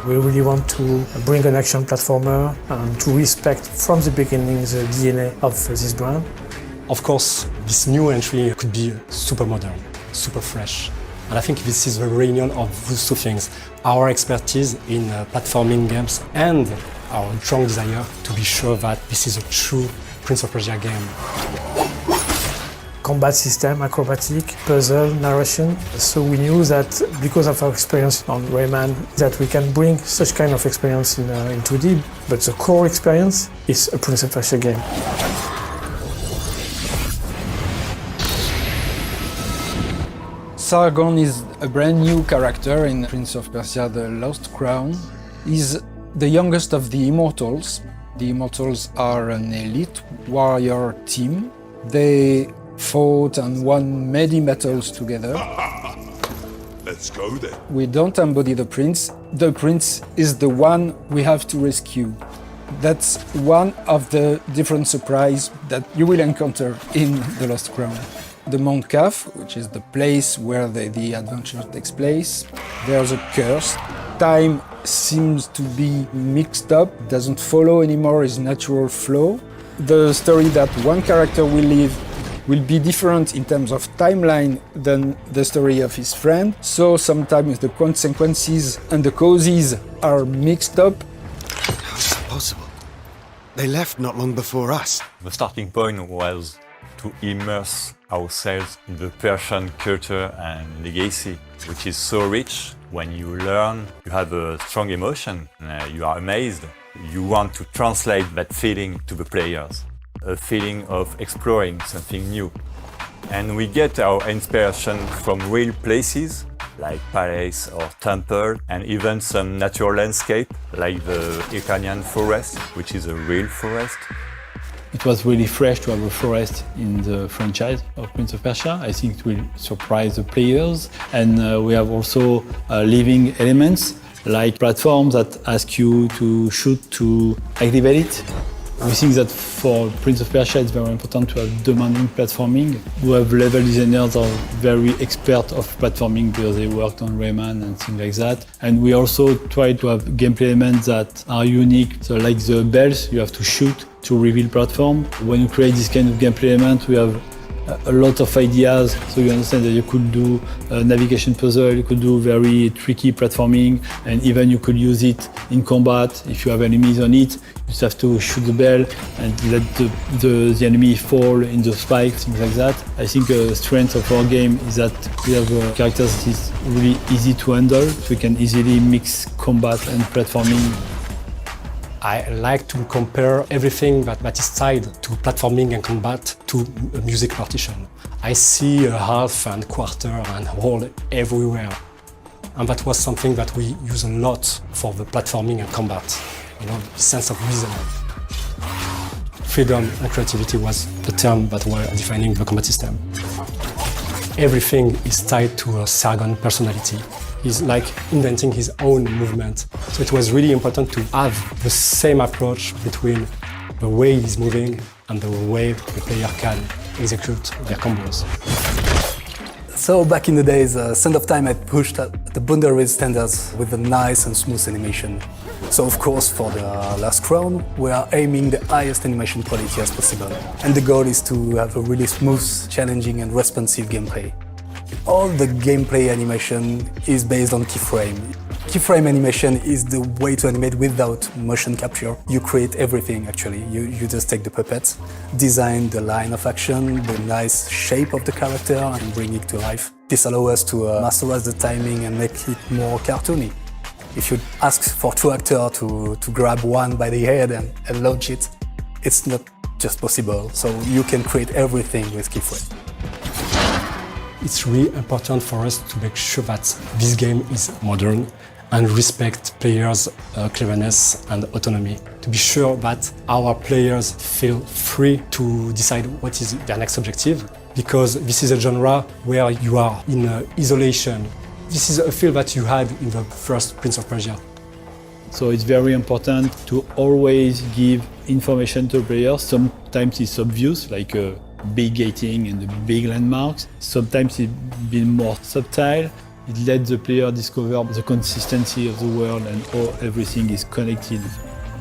We really want to bring an action platformer and to respect from the beginning the DNA of this brand. Of course, this new entry could be super modern, super fresh. And I think this is the reunion of those two things. Our expertise in platforming games and our strong desire to be sure that this is a true Prince of Persia game. Combat system, acrobatic, puzzle, narration. So we knew that because of our experience on Rayman, that we can bring such kind of experience in 2D, but the core experience is a Prince of Persia game. Sargon is a brand new character in Prince of Persia: The Lost Crown. He's the youngest of the Immortals. The Immortals are an elite warrior team. They fought and won many battles together. Let's go then. We don't embody the prince. The prince is the one we have to rescue. That's one of the different surprises that you will encounter in The Lost Crown. The Mount Kaf, which is the place where the adventure takes place, there's a curse. Time seems to be mixed up, doesn't follow anymore its natural flow. The story that one character will live will be different in terms of timeline than the story of his friend. So sometimes the consequences and the causes are mixed up. How is that possible? They left not long before us. The starting point was to immerse ourselves in the Persian culture and legacy, which is so rich. When you learn, you have a strong emotion, you are amazed. You want to translate that feeling to the players, a feeling of exploring something new. And we get our inspiration from real places, like palace or temple, and even some natural landscape, like the Iranian forest, which is a real forest. It was really fresh to have a forest in the franchise of Prince of Persia. I think it will surprise the players. And we have also living elements like platforms that ask you to shoot to activate it. We think that for Prince of Persia it's very important to have demanding platforming. We have level designers that are very expert of platforming because they worked on Rayman and things like that. And we also try to have gameplay elements that are unique. So like the bells, you have to shoot to reveal platform. When you create this kind of gameplay element, we have a lot of ideas, so you understand that you could do a navigation puzzle, you could do very tricky platforming, and even you could use it in combat. If you have enemies on it, you just have to shoot the bell and let the enemy fall in the spikes, things like that. I think the strength of our game is that we have characters that is really easy to handle, so we can easily mix combat and platforming. I like to compare everything that is tied to platforming and combat to a music partition. I see a half and quarter and whole everywhere. And that was something that we use a lot for the platforming and combat. You know, the sense of rhythm. Freedom and creativity was the term that were defining the combat system. Everything is tied to a Sargon personality. He's like inventing his own movement. So it was really important to have the same approach between the way he's moving and the way the player can execute their combos. So back in the days, Sand of Time had pushed the boundary standards with a nice and smooth animation. So of course for the Last Crown, we are aiming the highest animation quality as possible. And the goal is to have a really smooth, challenging and responsive gameplay. All the gameplay animation is based on keyframe. Keyframe animation is the way to animate without motion capture. You create everything actually. You just take the puppets, design the line of action, the nice shape of the character and bring it to life. This allows us to masterize the timing and make it more cartoony. If you ask for two actors to grab one by the head and launch it, it's not just possible. So you can create everything with keyframe. It's really important for us to make sure that this game is modern and respect players' cleverness and autonomy. To be sure that our players feel free to decide what is their next objective, because this is a genre where you are in isolation. This is a feel that you had in the first Prince of Persia. So it's very important to always give information to players. Sometimes it's obvious, like big gating and the big landmarks. Sometimes it's been more subtle. It lets the player discover the consistency of the world and how everything is connected.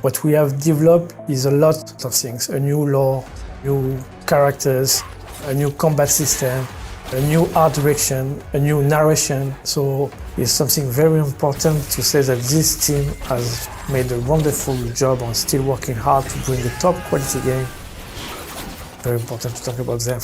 What we have developed is a lot of things, a new lore, new characters, a new combat system, a new art direction, a new narration. So it's something very important to say that this team has made a wonderful job on still working hard to bring a top quality game. Very important to talk about them.